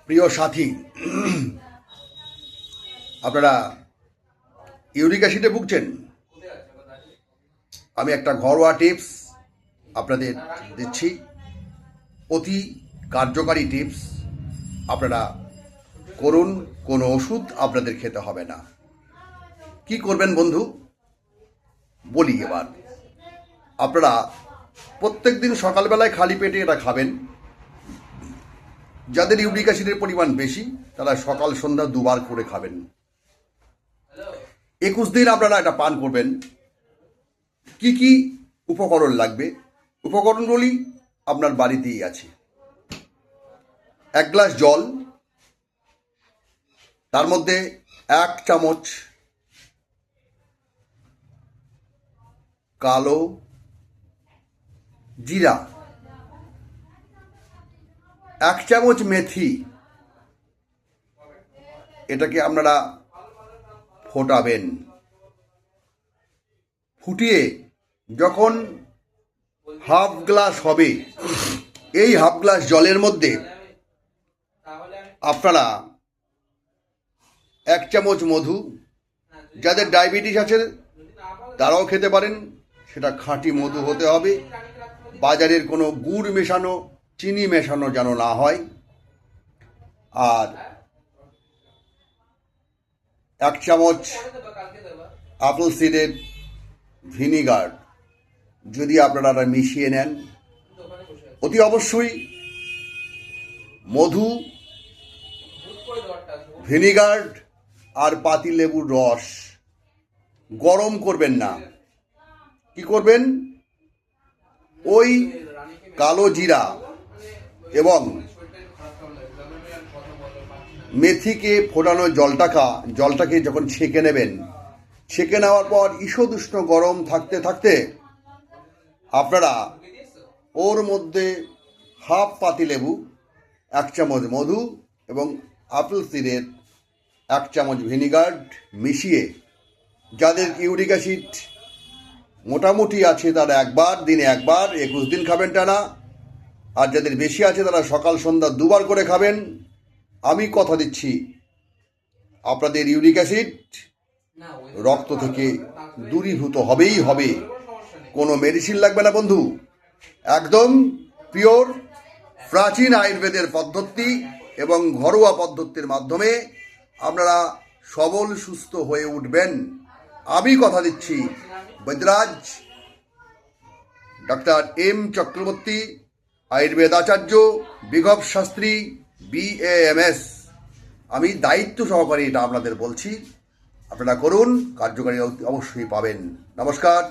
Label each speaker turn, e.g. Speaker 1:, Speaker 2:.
Speaker 1: প্রিয় সাথী, আপনারা ইউরিক অ্যাসিডে ভুগছেন। আমি একটা ঘরোয়া টিপস আপনাদের দিচ্ছি, অতি কার্যকারী টিপস। আপনারা করুন, কোনো ওষুধ আপনাদের খেতে হবে না। কি করবেন বন্ধু বলি এবার। আপনারা প্রত্যেক দিন সকালবেলায় খালি পেটে এটা খাবেন। যাদের ইউরিক অ্যাসিডের পরিমাণ বেশি তারা সকাল সন্ধ্যা দুবার করে খাবেন। 21 দিন আপনারা এটা পান করবেন। কি কি উপকরণ লাগবে? উপকরণগুলি আপনার বাড়িতেই আছে। 1 গ্লাস জল, তার মধ্যে 1 চামচ কালো জিরা, 1 চামচ মেথি। এটাকে আপনারা ফোটাবেন। ফুটিয়ে যখন হাফ গ্লাস হবে, এই হাফ গ্লাস জলের মধ্যে আপনারা 1 চামচ মধু, যাদের ডায়াবেটিস আছে তারাও খেতে পারেন, সেটা খাঁটি মধু হতে হবে। বাজারের কোনো গুড় মেশানো, চিনি মেশানো যেন না হয়। আর 1 চামচ আপেল সিডের ভিনিগার যদি আপনারা মিশিয়ে নেন। অতি অবশ্যই মধু, ভিনিগার আর পাতিলেবুর রস গরম করবেন না। কি করবেন? ওই কালো জিরা এবং মেথিকে ফোটানো জলটাকে যখন ছেঁকে নেবেন, ছেঁকে নেওয়ার পর ঈষৎ উষ্ণ গরম থাকতে থাকতে আপনারা ওর মধ্যে হাফ পাতিলেবু, 1 চামচ মধু এবং আপেল সিডের 1 চামচ ভিনিগার মিশিয়ে, যাদের ইউরিক অ্যাসিড মোটামুটি আছে তারা দিনে একবার 21 দিন খাবেন টানা। আর যাদের বেশি আছে তারা সকাল সন্ধ্যা দুবার করে খাবেন। আমি কথা দিচ্ছি, আপনাদের ইউরিক অ্যাসিড রক্ত থেকে দূরীভূত হবেই হবে। কোনো মেডিসিন লাগবে না বন্ধু। একদম পিওর প্রাচীন আয়ুর্বেদের পদ্ধতি এবং ঘরোয়া পদ্ধতির মাধ্যমে আপনারা সবল সুস্থ হয়ে উঠবেন। আমি কথা দিচ্ছি, বৈদ্যরাজ ডাক্তার এম চক্রবর্তী, আয়ুর্বেদ আচার্য, বিঘব শাস্ত্রী, BAMS। আমি দায়িত্ব সহকারে এটা আপনাদের বলছি। আপনারা করুন, কার্যকারী অবশ্যই পাবেন। নমস্কার।